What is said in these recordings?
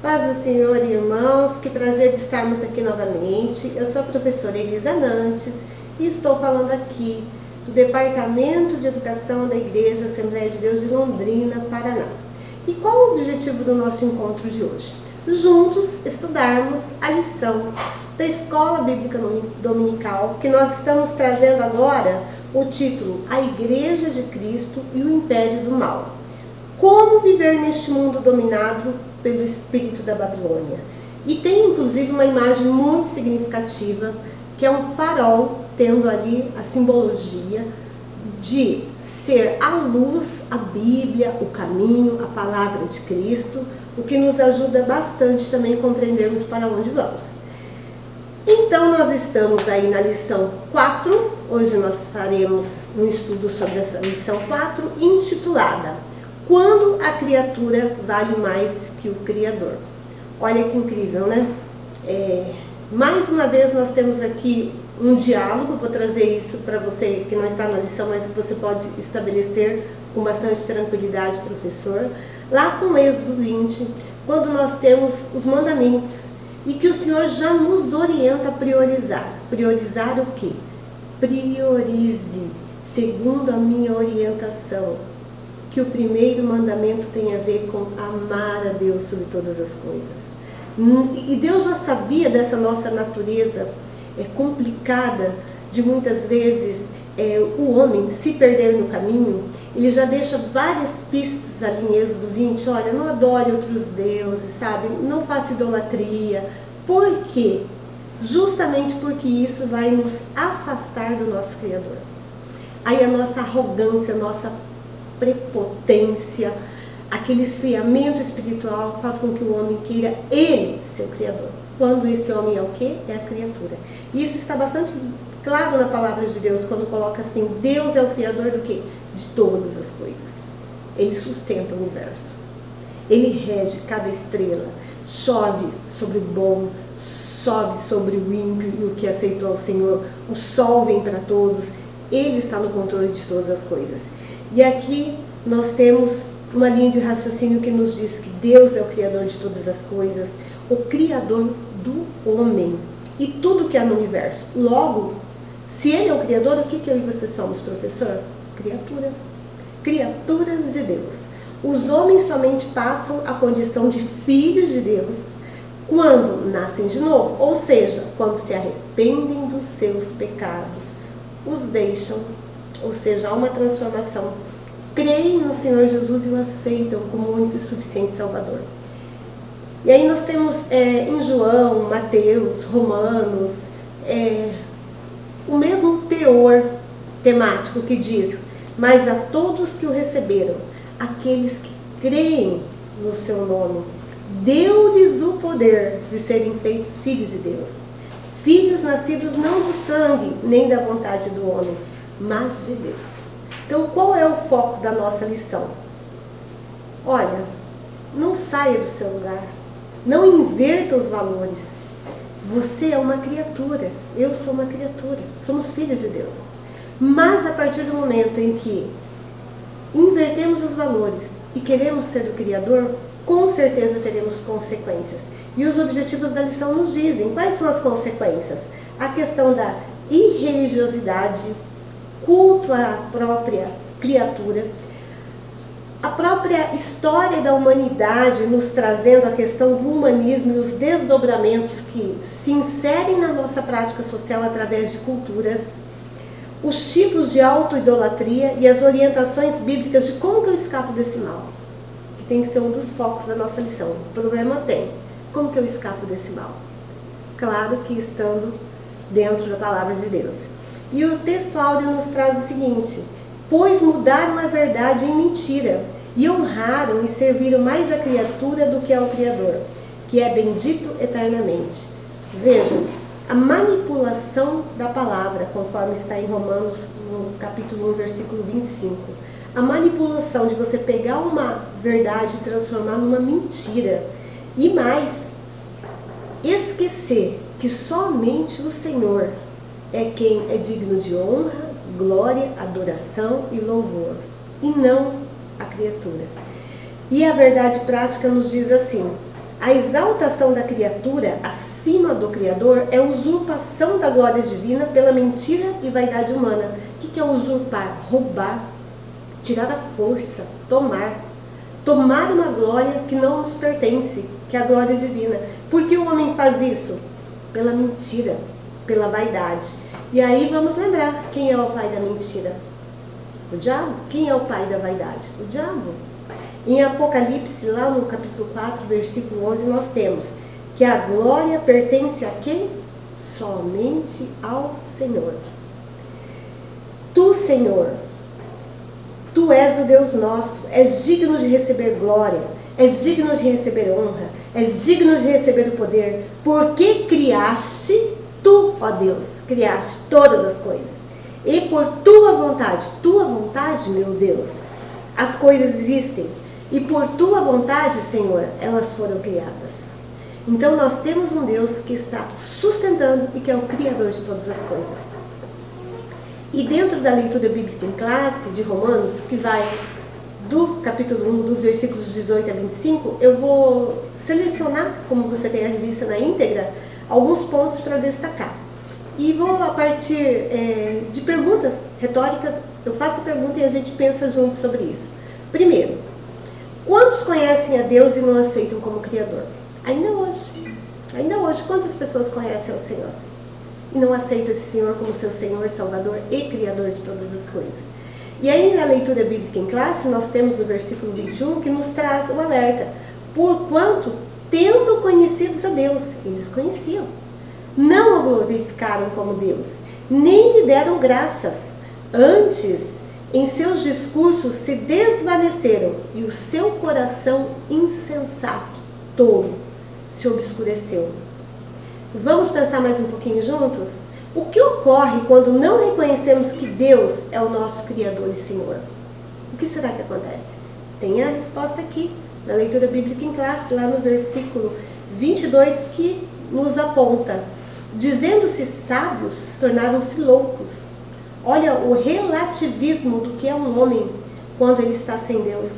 Paz do Senhor, irmãos, que prazer de estarmos aqui novamente. Eu sou a professora Elisa Nantes e estou falando aqui do Departamento de Educação da Igreja Assembleia de Deus de Londrina, Paraná. E qual o objetivo do nosso encontro de hoje? Juntos estudarmos a lição da Escola Bíblica Dominical, que nós estamos trazendo agora o título A Igreja de Cristo e o Império do Mal. Como viver neste mundo dominado pelo espírito da Babilônia. E tem inclusive uma imagem muito significativa, que é um farol, tendo ali a simbologia de ser a luz, a Bíblia, o caminho, a palavra de Cristo, o que nos ajuda bastante também a compreendermos para onde vamos. Então nós estamos aí na lição 4, hoje nós faremos um estudo sobre essa lição 4, intitulada Quando a criatura vale mais que o Criador. Olha que incrível, né? Mais uma vez nós temos aqui um diálogo, vou trazer isso para você que não está na lição, mas você pode estabelecer com bastante tranquilidade, professor. Lá com Êxodo 20, quando nós temos os mandamentos e que o Senhor já nos orienta a priorizar. Priorizar o quê? Priorize, segundo a minha orientação. Que o primeiro mandamento tem a ver com amar a Deus sobre todas as coisas. E Deus já sabia dessa nossa natureza complicada, de muitas vezes o homem se perder no caminho. Ele já deixa várias pistas ali em Êxodo 20, olha, não adore outros deuses, sabe? Não faça idolatria. Por quê? Justamente porque isso vai nos afastar do nosso Criador. Aí a nossa arrogância, a nossa prepotência, aquele esfriamento espiritual faz com que o homem queira ele ser o Criador. Quando esse homem é o quê? É a criatura. E isso está bastante claro na palavra de Deus, quando coloca assim, Deus é o Criador do quê? De todas as coisas. Ele sustenta o universo. Ele rege cada estrela. Chove sobre o bom, chove sobre o ímpio e o que aceitou ao Senhor. O sol vem para todos. Ele está no controle de todas as coisas. E aqui nós temos uma linha de raciocínio que nos diz que Deus é o Criador de todas as coisas, o Criador do homem e tudo que há no universo. Logo, se Ele é o Criador, o que eu e você somos, professor? Criatura. Criaturas de Deus. Os homens somente passam a condição de filhos de Deus quando nascem de novo, ou seja, quando se arrependem dos seus pecados, os deixam. Ou seja, há uma transformação. Creem no Senhor Jesus e o aceitam como único e suficiente Salvador. E aí nós temos em João, Mateus, Romanos, o mesmo teor temático que diz, mas a todos que o receberam, aqueles que creem no seu nome, deu-lhes o poder de serem feitos filhos de Deus. Filhos nascidos não do sangue, nem da vontade do homem, mas de Deus. Então, qual é o foco da nossa lição? Olha, não saia do seu lugar, não inverta os valores. Você é uma criatura, eu sou uma criatura, somos filhos de Deus. Mas a partir do momento em que invertemos os valores e queremos ser o Criador, com certeza teremos consequências. E os objetivos da lição nos dizem quais são as consequências. A questão da irreligiosidade, culto à própria criatura, a própria história da humanidade nos trazendo a questão do humanismo e os desdobramentos que se inserem na nossa prática social através de culturas, os tipos de autoidolatria e as orientações bíblicas de como que eu escapo desse mal, que tem que ser um dos focos da nossa lição. O problema tem, como que eu escapo desse mal? Claro que estando dentro da palavra de Deus. E o texto áudio nos traz o seguinte, pois mudaram a verdade em mentira, e honraram e serviram mais a criatura do que ao Criador, que é bendito eternamente. Veja, a manipulação da palavra, conforme está em Romanos, no capítulo 1, versículo 25. A manipulação de você pegar uma verdade e transformar numa mentira. E mais, esquecer que somente o Senhor é quem é digno de honra, glória, adoração e louvor, e não a criatura. E a verdade prática nos diz assim, A exaltação da criatura acima do Criador é usurpação da glória divina pela mentira e vaidade humana. O que é usurpar? Roubar, tirar a força, tomar. Tomar uma glória que não nos pertence, que é a glória divina. Por que o homem faz isso? Pela mentira, pela vaidade. E aí vamos lembrar, quem é o pai da mentira? O diabo. Quem é o pai da vaidade? O diabo. Em Apocalipse, lá no capítulo 4, versículo 11, nós temos que a glória pertence a quem? Somente ao Senhor. Tu, Senhor, Tu és o Deus nosso, és digno de receber glória, és digno de receber honra, és digno de receber o poder, porque criaste, Tu, ó Deus, criaste todas as coisas, e por Tua vontade, meu Deus, as coisas existem, e por Tua vontade, Senhor, elas foram criadas. Então nós temos um Deus que está sustentando e que é o Criador de todas as coisas. E dentro da leitura bíblica em classe de Romanos, que vai do capítulo 1, dos versículos 18 a 25, eu vou selecionar, como você tem a revista na íntegra, alguns pontos para destacar. E vou, a partir de perguntas retóricas, eu faço a pergunta e a gente pensa junto sobre isso. Primeiro, quantos conhecem a Deus e não aceitam como Criador? Ainda hoje, quantas pessoas conhecem ao Senhor? E não aceitam esse Senhor como seu Senhor, Salvador e Criador de todas as coisas. E aí na leitura bíblica em classe, nós temos o versículo 21 que nos traz o alerta. Porquanto, tendo conhecidos a Deus, eles conheciam, não o glorificaram como Deus, nem lhe deram graças. Antes, em seus discursos se desvaneceram e o seu coração insensato, tolo, se obscureceu. Vamos pensar mais um pouquinho juntos? O que ocorre quando não reconhecemos que Deus é o nosso Criador e Senhor? O que será que acontece? Tem a resposta aqui, na leitura bíblica em classe, lá no versículo 22, que nos aponta. Dizendo-se sábios, tornaram-se loucos. Olha o relativismo do que é um homem quando ele está sem Deus.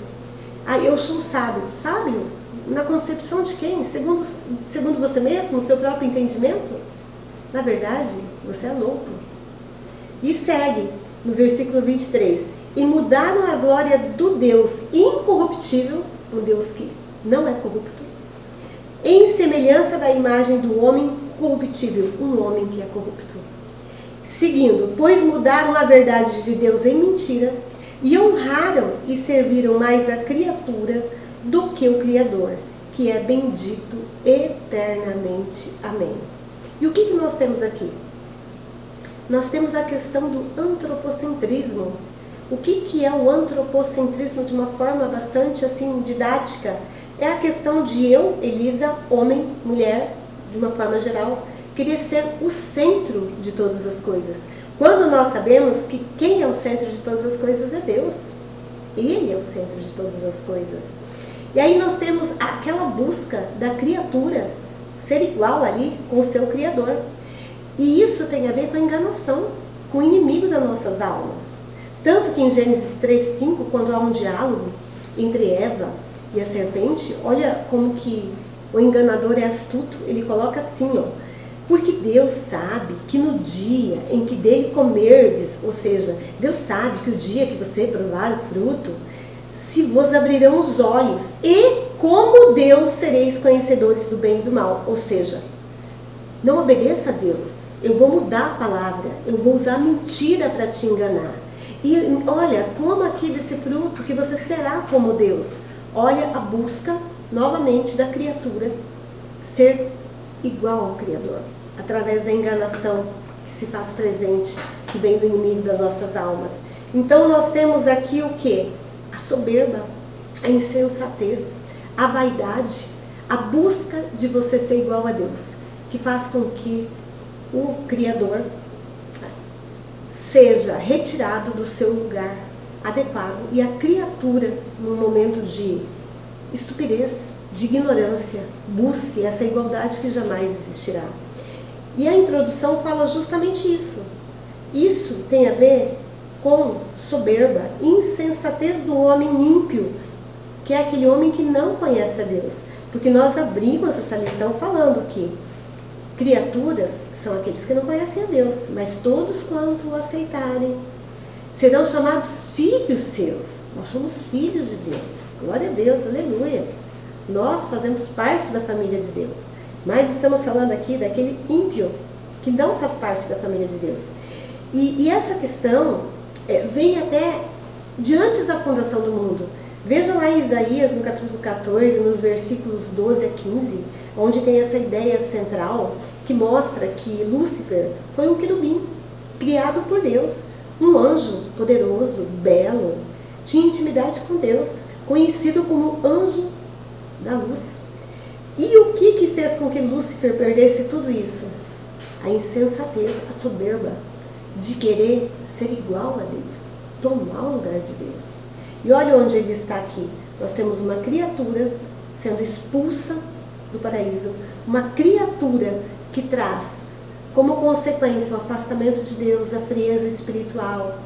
Ah, eu sou sábio. Sábio? Na concepção de quem? Segundo você mesmo, o seu próprio entendimento? Na verdade, você é louco. E segue no versículo 23. E mudaram a glória do Deus incorruptível, um Deus que não é corrupto, em semelhança da imagem do homem corruptível, um homem que é corrupto. Seguindo, pois mudaram a verdade de Deus em mentira e honraram e serviram mais a criatura do que o Criador, que é bendito eternamente. Amém. E o que nós temos aqui? Nós temos a questão do antropocentrismo. O que é o antropocentrismo de uma forma bastante assim didática? É a questão de eu, Elisa, homem, mulher, de uma forma geral, querer ser o centro de todas as coisas. Quando nós sabemos que quem é o centro de todas as coisas é Deus. Ele é o centro de todas as coisas. E aí nós temos aquela busca da criatura ser igual ali com o seu Criador. E isso tem a ver com a enganação, com o inimigo das nossas almas. Tanto que em Gênesis 3:5, quando há um diálogo entre Eva e a serpente, olha como que o enganador é astuto. Ele coloca assim, ó, porque Deus sabe que no dia em que dele comerdes, ou seja, Deus sabe que o dia que você provar o fruto, se vos abrirão os olhos, e como Deus sereis conhecedores do bem e do mal. Ou seja, não obedeça a Deus, eu vou mudar a palavra, eu vou usar mentira para te enganar. E olha, coma aqui desse fruto que você será como Deus. Olha a busca novamente da criatura ser igual ao Criador, através da enganação que se faz presente, que vem do inimigo das nossas almas. Então nós temos aqui o que? A soberba, a insensatez, a vaidade, a busca de você ser igual a Deus, que faz com que o Criador seja retirado do seu lugar adequado e a criatura, num momento de estupidez, de ignorância, busque essa igualdade que jamais existirá. E a introdução fala justamente isso. Isso tem a ver com soberba, insensatez do homem ímpio, que é aquele homem que não conhece a Deus. Porque nós abrimos essa lição falando que criaturas são aqueles que não conhecem a Deus, mas todos quanto o aceitarem serão chamados filhos seus. Nós somos filhos de Deus. Glória a Deus, aleluia. Nós fazemos parte da família de Deus. Mas estamos falando aqui daquele ímpio que não faz parte da família de Deus. E essa questão vem até de antes da fundação do mundo. Veja lá em Isaías, no capítulo 14, nos versículos 12 a 15, onde tem essa ideia central que mostra que Lúcifer foi um querubim criado por Deus, um anjo poderoso, belo, tinha intimidade com Deus, conhecido como anjo da luz. E o que fez com que Lúcifer perdesse tudo isso? A insensatez, a soberba de querer ser igual a Deus, tomar o lugar de Deus. E olha onde ele está aqui. Nós temos uma criatura sendo expulsa do paraíso, uma criatura que traz como consequência o afastamento de Deus, a frieza espiritual,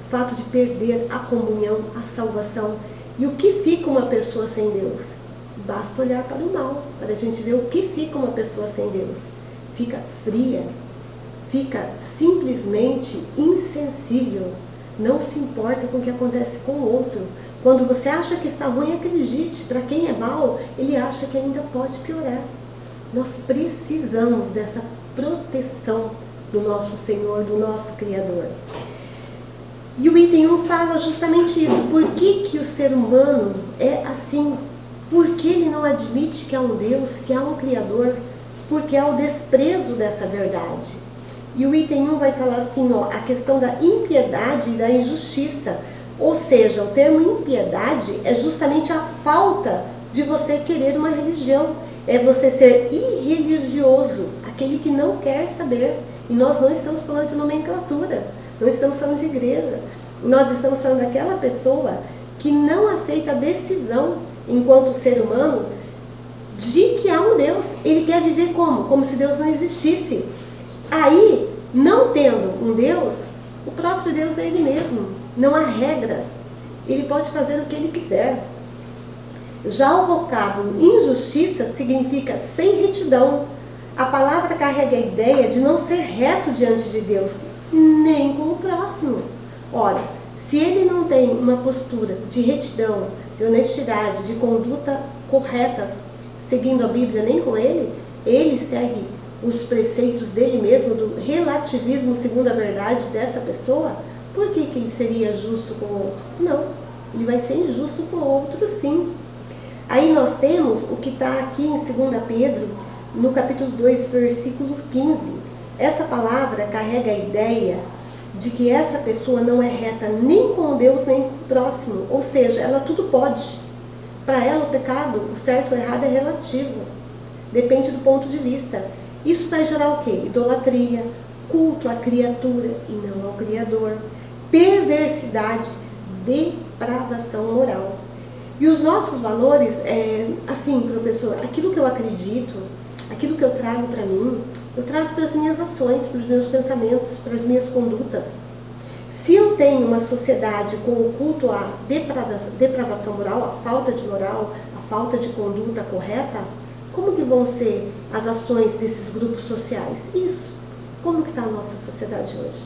o fato de perder a comunhão, a salvação. E o que fica uma pessoa sem Deus? Basta olhar para o mal, para a gente ver o que fica uma pessoa sem Deus. Fica fria, fica simplesmente insensível, não se importa com o que acontece com o outro. Quando você acha que está ruim, acredite, para quem é mal, ele acha que ainda pode piorar. Nós precisamos dessa proteção do nosso Senhor, do nosso Criador. E o item 1 fala justamente isso. Por que o ser humano é assim? Por que ele não admite que há um Deus, que há um Criador? Porque há o desprezo dessa verdade. E o item 1 vai falar assim, a questão da impiedade e da injustiça. Ou seja, o termo impiedade é justamente a falta de você querer uma religião. É você ser irreligioso, aquele que não quer saber. E nós não estamos falando de nomenclatura, não estamos falando de igreja. Nós estamos falando daquela pessoa que não aceita a decisão, enquanto ser humano, de que há um Deus. Ele quer viver como? Como se Deus não existisse. Aí, não tendo um Deus, o próprio Deus é Ele mesmo. Não há regras. Ele pode fazer o que Ele quiser. Já o vocábulo injustiça significa sem retidão. A palavra carrega a ideia de não ser reto diante de Deus, nem com o próximo. Ora, se ele não tem uma postura de retidão, de honestidade, de conduta corretas, seguindo a Bíblia nem com ele segue os preceitos dele mesmo, do relativismo segundo a verdade dessa pessoa. Por que ele seria justo com o outro? Não, ele vai ser injusto com o outro sim. Aí nós temos o que está aqui em 2 Pedro, no capítulo 2, versículos 15. Essa palavra carrega a ideia de que essa pessoa não é reta nem com Deus nem com o próximo. Ou seja, ela tudo pode. Para ela o pecado, o certo ou errado é relativo. Depende do ponto de vista. Isso vai gerar o quê? Idolatria, culto à criatura e não ao Criador, perversidade, depravação moral. E os nossos valores, assim, professor, aquilo que eu acredito, aquilo que eu trago para mim, eu trago para as minhas ações, para os meus pensamentos, para as minhas condutas. Se eu tenho uma sociedade com o culto à depravação moral, a falta de moral, a falta de conduta correta, como que vão ser as ações desses grupos sociais? Isso. Como que está a nossa sociedade hoje?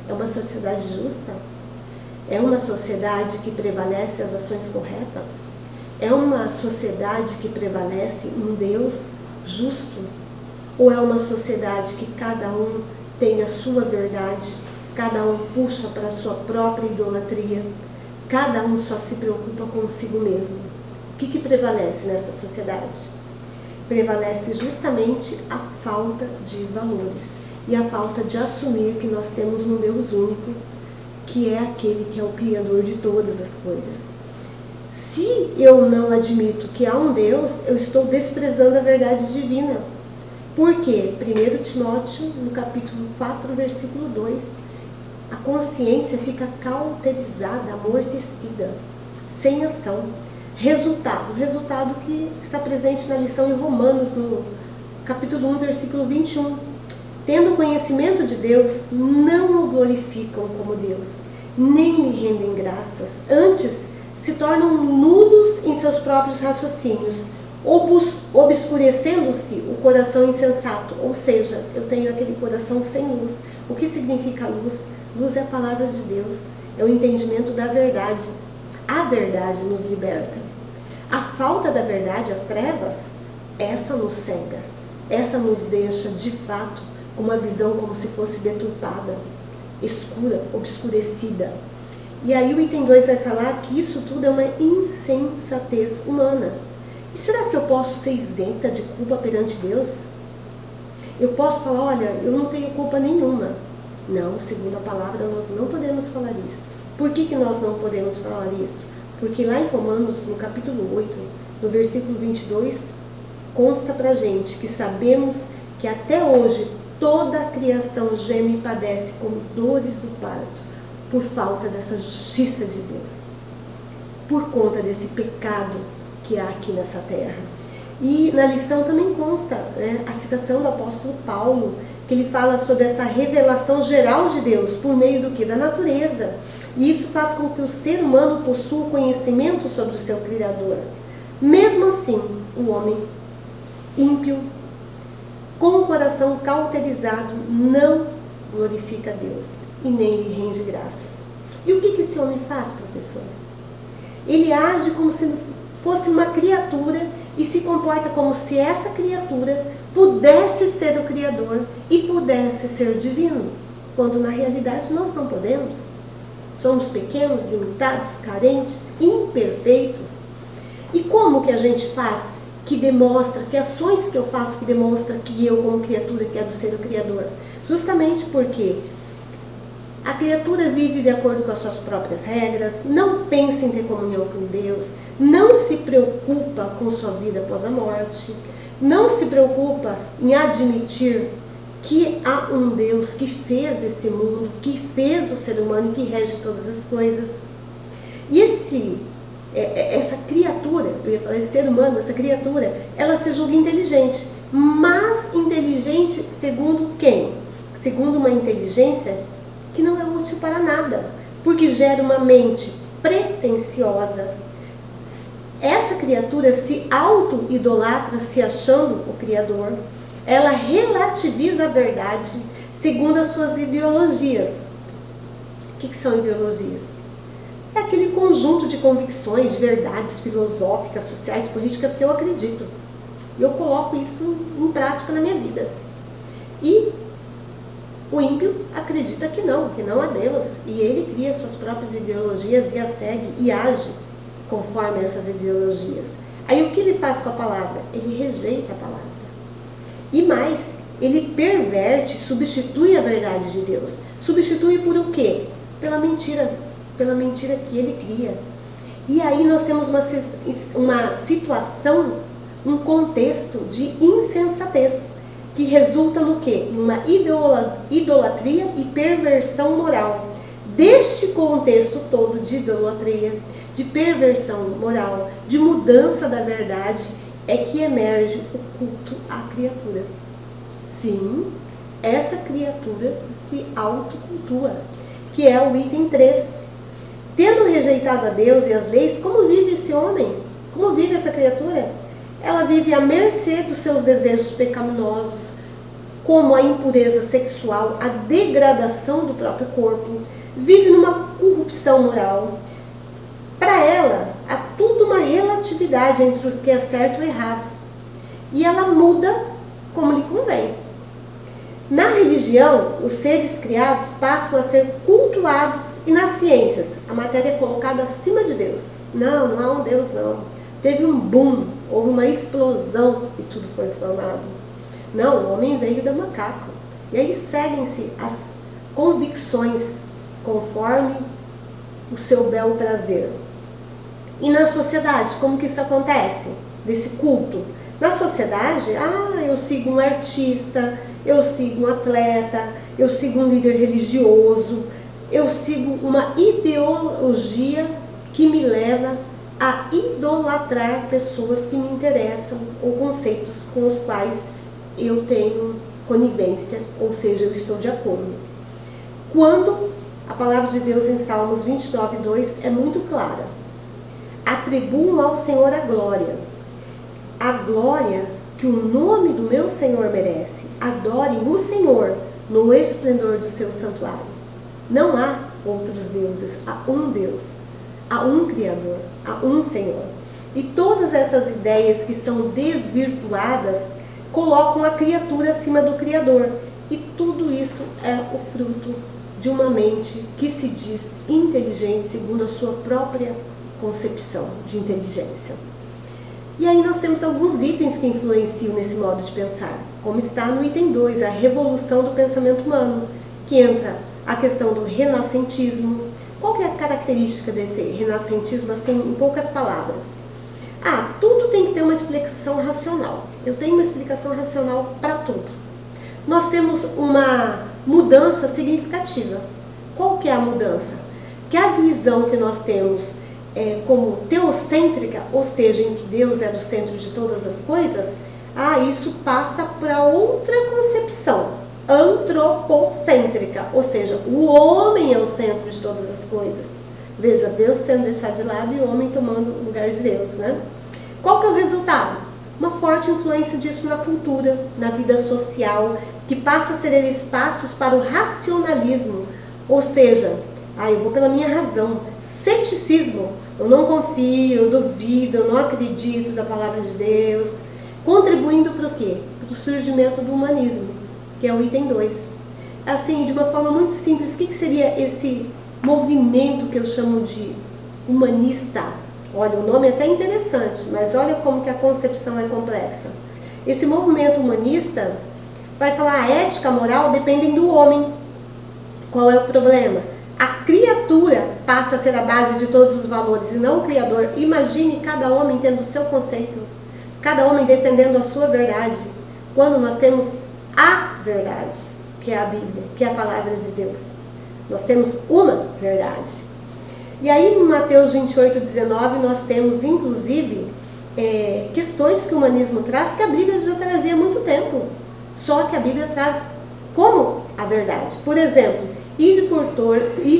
É uma sociedade justa? É uma sociedade que prevalece as ações corretas? É uma sociedade que prevalece um Deus justo? Ou é uma sociedade que cada um tem a sua verdade, cada um puxa para a sua própria idolatria, cada um só se preocupa consigo mesmo? O que prevalece nessa sociedade? Prevalece justamente a falta de valores e a falta de assumir que nós temos um Deus único, que é aquele que é o Criador de todas as coisas. Se eu não admito que há um Deus, eu estou desprezando a verdade divina. Por quê? 1 Timóteo, no capítulo 4, versículo 2, a consciência fica cauterizada, amortecida, sem ação. Resultado que está presente na lição em Romanos, no capítulo 1, versículo 21. Tendo conhecimento de Deus, não o glorificam como Deus, nem lhe rendem graças. Antes, se tornam nulos em seus próprios raciocínios, obscurecendo-se o coração insensato, ou seja, eu tenho aquele coração sem luz. O que significa luz? Luz é a palavra de Deus, é o entendimento da verdade. A verdade nos liberta. A falta da verdade, as trevas, essa nos cega, essa nos deixa de fato com uma visão como se fosse deturpada, escura, obscurecida. E aí o item 2 vai falar que isso tudo é uma insensatez humana. E será que eu posso ser isenta de culpa perante Deus? Eu posso falar, olha, eu não tenho culpa nenhuma. Não, segundo a palavra, nós não podemos falar isso. Por que nós não podemos falar isso? Porque lá em Romanos, no capítulo 8, no versículo 22, consta pra gente que sabemos que até hoje toda a criação geme e padece com dores do parto, por falta dessa justiça de Deus, por conta desse pecado que há aqui nessa terra. E na lição também consta, né, a citação do apóstolo Paulo, que ele fala sobre essa revelação geral de Deus, por meio do que? Da natureza. E isso faz com que o ser humano possua conhecimento sobre o seu Criador. Mesmo assim, o homem ímpio, com o coração cauterizado, não glorifica a Deus e nem lhe rende graças. E o que esse homem faz, professora? Ele age como se fosse uma criatura e se comporta como se essa criatura pudesse ser o Criador e pudesse ser divino, quando na realidade nós não podemos. Somos pequenos, limitados, carentes, imperfeitos. E como que a gente faz que demonstra, que ações que eu faço que demonstra que eu como criatura quero ser o Criador? Justamente porque a criatura vive de acordo com as suas próprias regras, não pensa em ter comunhão com Deus, não se preocupa com sua vida após a morte, não se preocupa em admitir que há um Deus que fez esse mundo, que fez o ser humano e que rege todas as coisas. E essa criatura, eu ia falar, esse ser humano, essa criatura, ela se julga inteligente, mas inteligente segundo quem? Segundo uma inteligência que não é útil para nada, porque gera uma mente pretensiosa. Essa criatura se auto-idolatra, se achando o Criador. Ela relativiza a verdade segundo as suas ideologias. O que são ideologias? É aquele conjunto de convicções, de verdades filosóficas, sociais, políticas que eu acredito. Eu coloco isso em prática na minha vida. E o ímpio acredita que não há Deus. E ele cria suas próprias ideologias e as segue e age conforme essas ideologias. Aí o que ele faz com a palavra? Ele rejeita a palavra. E mais, ele perverte, substitui a verdade de Deus. Substitui por o quê? Pela mentira que ele cria. E aí nós temos uma situação, um contexto de insensatez, que resulta no quê? Numa idolatria e perversão moral. Deste contexto todo de idolatria, de perversão moral, de mudança da verdade, é que emerge o culto à criatura. Sim, essa criatura se autocultua, que é o item 3. Tendo rejeitado a Deus e as leis, como vive esse homem? Como vive essa criatura? Ela vive à mercê dos seus desejos pecaminosos, como a impureza sexual, a degradação do próprio corpo, vive numa corrupção moral. Para ela, há tudo uma relatividade entre o que é certo e o errado. E ela muda como lhe convém. Na religião, os seres criados passam a ser cultuados e nas ciências, a matéria é colocada acima de Deus. Não há um Deus não. Teve um boom, houve uma explosão e tudo foi formado. Não, o homem veio da macaco. E aí seguem-se as convicções conforme o seu bel prazer. E na sociedade, como que isso acontece? Desse culto? Na sociedade, eu sigo um artista, eu sigo um atleta, eu sigo um líder religioso, eu sigo uma ideologia que me leva a idolatrar pessoas que me interessam ou conceitos com os quais eu tenho conivência, ou seja, eu estou de acordo. Quando a palavra de Deus em Salmos 29:2 é muito clara. Atribuam ao Senhor a glória. a glória que o nome do meu Senhor merece. Adorem o Senhor no esplendor do seu santuário. Não há outros deuses, há um Deus, há um Criador, há um Senhor. E todas essas ideias que são desvirtuadas colocam a criatura acima do Criador. E tudo isso é o fruto de uma mente que se diz inteligente segundo a sua própria concepção de inteligência. E aí nós temos alguns itens que influenciam nesse modo de pensar, como está no item 2, a revolução do pensamento humano, que entra a questão do renascentismo. Qual que é a característica desse renascentismo, assim, em poucas palavras? Tudo tem que ter uma explicação racional. Eu tenho uma explicação racional para tudo. Nós temos uma mudança significativa. Qual que é a mudança? Que a visão que nós temos como teocêntrica, ou seja, em que Deus é o centro de todas as coisas, isso passa para outra concepção, antropocêntrica, ou seja, o homem é o centro de todas as coisas. Veja, Deus sendo deixado de lado e o homem tomando o lugar de Deus, né? Qual que é o resultado? Uma forte influência disso na cultura, na vida social, que passa a ceder espaços para o racionalismo, ou seja, eu vou pela minha razão. Ceticismo, eu não confio, eu duvido, eu não acredito da palavra de Deus, contribuindo para o quê? Para o surgimento do humanismo, que é o item 2. Assim, de uma forma muito simples, o que seria esse movimento que eu chamo de humanista? Olha, o nome é até interessante, mas olha como que a concepção é complexa. Esse movimento humanista vai falar a ética, a moral dependem do homem. Qual é o problema? A criatura passa a ser a base de todos os valores e não o Criador. Imagine cada homem tendo o seu conceito, cada homem defendendo a sua verdade, quando nós temos a verdade, que é a Bíblia, que é a palavra de Deus. Nós temos uma verdade. E aí em Mateus 28:19 nós temos inclusive questões que o humanismo traz, que a Bíblia já trazia há muito tempo, só que a Bíblia traz como a verdade. Por exemplo, ide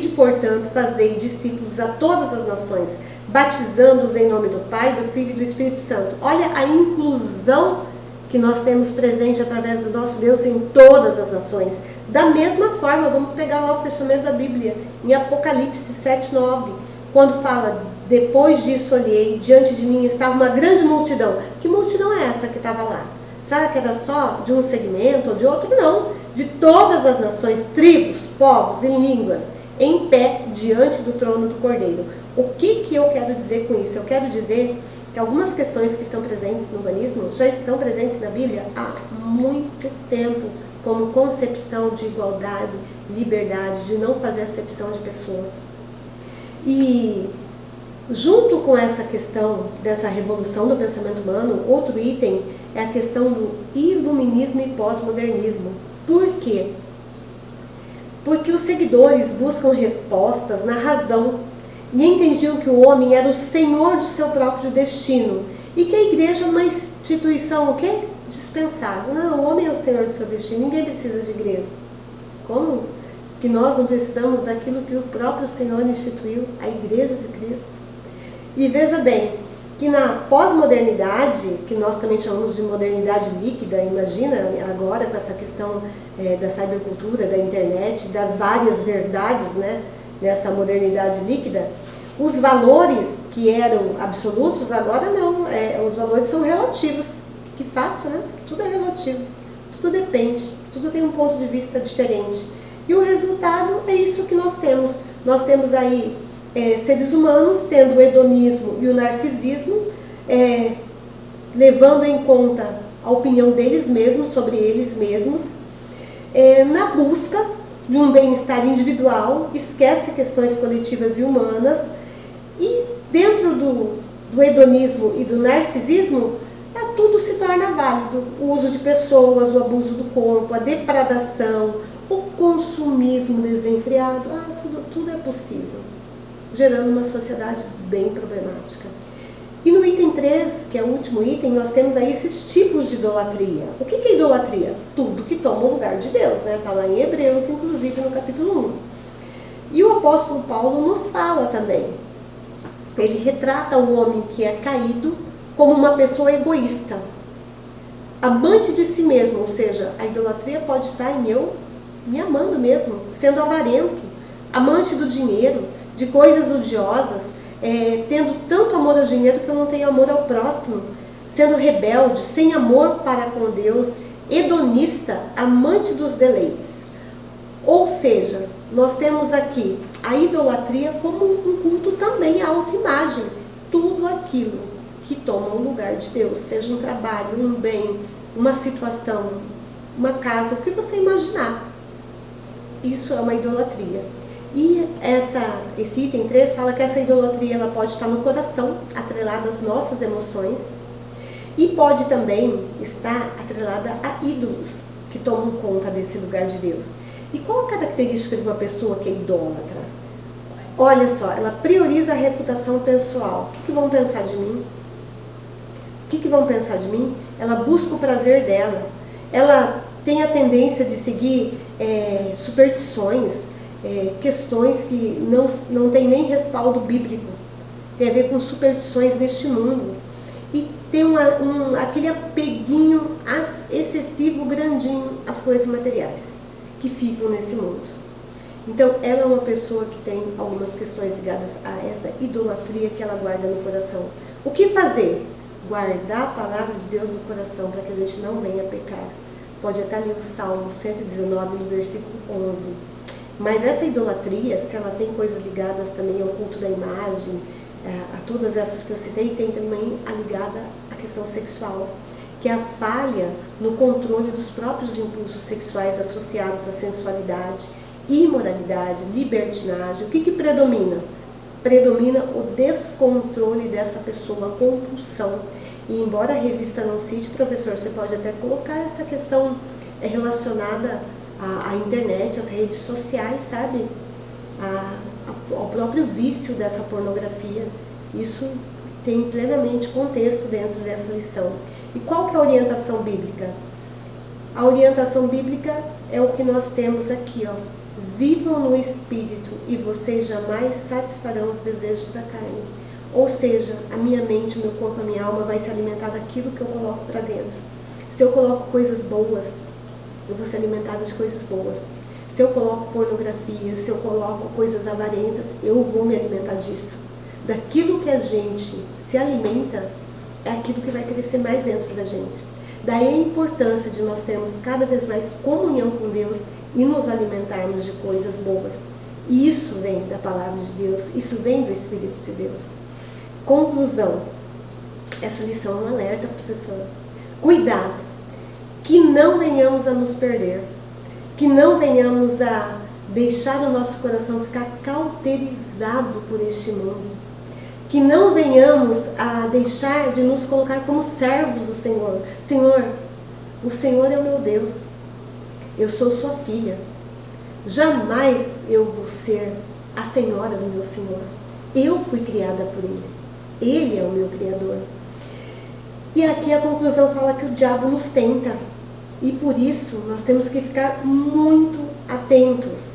portanto, fazei discípulos a todas as nações, batizando-os em nome do Pai, do Filho e do Espírito Santo. Olha a inclusão que nós temos presente através do nosso Deus em todas as nações. Da mesma forma, vamos pegar lá o fechamento da Bíblia, em Apocalipse 7:9, quando fala, depois disso olhei, diante de mim estava uma grande multidão. Que multidão é essa que estava lá? Será que era só de um segmento ou de outro? Não, de todas as nações, tribos, povos e línguas, em pé diante do trono do Cordeiro. O que eu quero dizer com isso? Eu quero dizer que algumas questões que estão presentes no humanismo já estão presentes na Bíblia há muito tempo, como concepção de igualdade, liberdade, de não fazer acepção de pessoas. E junto com essa questão dessa revolução do pensamento humano, outro item é a questão do iluminismo e pós-modernismo. Por quê? Porque os seguidores buscam respostas na razão e entendiam que o homem era o senhor do seu próprio destino e que a igreja é uma instituição o quê? Dispensável. Não, o homem é o senhor do seu destino, ninguém precisa de igreja. Como que nós não precisamos daquilo que o próprio Senhor instituiu, a igreja de Cristo? E veja bem, que na pós-modernidade, que nós também chamamos de modernidade líquida, imagina agora com essa questão da cybercultura, da internet, das várias verdades, né, nessa modernidade líquida, os valores que eram absolutos, agora não, os valores são relativos. Que fácil, né? Tudo é relativo, tudo depende, tudo tem um ponto de vista diferente. E o resultado é isso que nós temos. Nós temos aí seres humanos tendo o hedonismo e o narcisismo, levando em conta a opinião deles mesmos, sobre eles mesmos, na busca de um bem-estar individual, esquece questões coletivas e humanas, e dentro do hedonismo e do narcisismo, tudo se torna válido. O uso de pessoas, o abuso do corpo, a depradação, o consumismo desenfreado, tudo é possível, gerando uma sociedade bem problemática. E no item 3, que é o último item, nós temos aí esses tipos de idolatria. O que é idolatria? Tudo que toma o lugar de Deus, né? Está lá em Hebreus, inclusive no capítulo 1. E o apóstolo Paulo nos fala também. Ele retrata o homem que é caído como uma pessoa egoísta, amante de si mesmo, ou seja, a idolatria pode estar em eu me amando mesmo, sendo avarento, amante do dinheiro, de coisas odiosas, tendo tanto amor ao dinheiro que eu não tenho amor ao próximo, sendo rebelde, sem amor para com Deus, hedonista, amante dos deleites. Ou seja, nós temos aqui a idolatria como um culto também à autoimagem, tudo aquilo que toma o lugar de Deus, seja um trabalho, um bem, uma situação, uma casa, o que você imaginar. Isso é uma idolatria. E esse item 3 fala que essa idolatria ela pode estar no coração, atrelada às nossas emoções, e pode também estar atrelada a ídolos que tomam conta desse lugar de Deus. E qual a característica de uma pessoa que é idólatra? Olha só, ela prioriza a reputação pessoal. O que vão pensar de mim? O que vão pensar de mim? Ela busca o prazer dela. Ela tem a tendência de seguir superstições, questões que não tem nem respaldo bíblico. Tem a ver com superstições deste mundo. E tem aquele apeguinho excessivo, grandinho, às coisas materiais que ficam nesse mundo. Então, ela é uma pessoa que tem algumas questões ligadas a essa idolatria que ela guarda no coração. O que fazer? Guardar a palavra de Deus no coração para que a gente não venha pecar. Pode até ler o Salmo 119, no versículo 11. Mas essa idolatria, se ela tem coisas ligadas também ao culto da imagem, a todas essas que eu citei, tem também a ligada à questão sexual, que é a falha no controle dos próprios impulsos sexuais associados à sensualidade, imoralidade, libertinagem. O que predomina? Predomina o descontrole dessa pessoa, a compulsão. E embora a revista não cite, professor, você pode até colocar essa questão relacionada à internet, às redes sociais, sabe? Ao próprio vício dessa pornografia. Isso tem plenamente contexto dentro dessa lição. E qual que é a orientação bíblica? A orientação bíblica é o que nós temos aqui, ó. Vivam no Espírito e vocês jamais satisfarão os desejos da carne. Ou seja, a minha mente, o meu corpo, a minha alma vai se alimentar daquilo que eu coloco para dentro. Se eu coloco coisas boas, eu vou ser alimentada de coisas boas. Se eu coloco pornografia, se eu coloco coisas avarentas, eu vou me alimentar disso. Daquilo que a gente se alimenta, é aquilo que vai crescer mais dentro da gente. Daí a importância de nós termos cada vez mais comunhão com Deus e nos alimentarmos de coisas boas. E isso vem da palavra de Deus, isso vem do Espírito de Deus. Conclusão. Essa lição é um alerta, professor. Cuidado, que não venhamos a nos perder, que não venhamos a deixar o nosso coração ficar cauterizado por este mundo, que não venhamos a deixar de nos colocar como servos do Senhor. Senhor, o Senhor é o meu Deus, eu sou sua filha, jamais eu vou ser a senhora do meu Senhor. Eu fui criada por Ele é o meu Criador. E aqui a conclusão fala que o diabo nos tenta, e por isso nós temos que ficar muito atentos.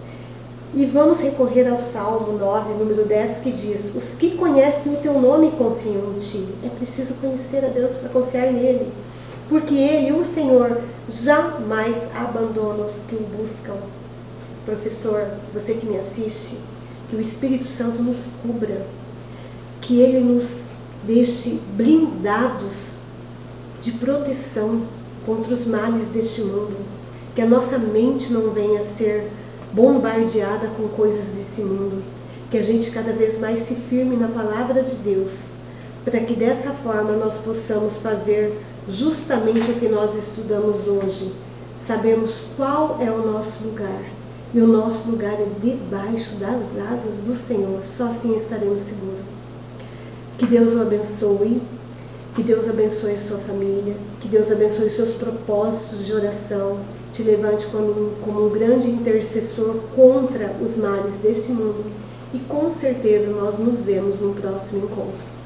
E vamos recorrer ao Salmo 9, número 10, que diz: os que conhecem o teu nome confiam em ti. É preciso conhecer a Deus para confiar nele, porque Ele, o Senhor, jamais abandona os que o buscam. Professor, você que me assiste, que o Espírito Santo nos cubra, que Ele nos deixe blindados de proteção contra os males deste mundo, que a nossa mente não venha a ser bombardeada com coisas desse mundo, que a gente cada vez mais se firme na palavra de Deus, para que dessa forma nós possamos fazer justamente o que nós estudamos hoje. Sabemos qual é o nosso lugar, e o nosso lugar é debaixo das asas do Senhor. Só assim estaremos seguros. Que Deus o abençoe, que Deus abençoe a sua família, que Deus abençoe os seus propósitos de oração, te levante como um grande intercessor contra os males desse mundo, e com certeza nós nos vemos no próximo encontro.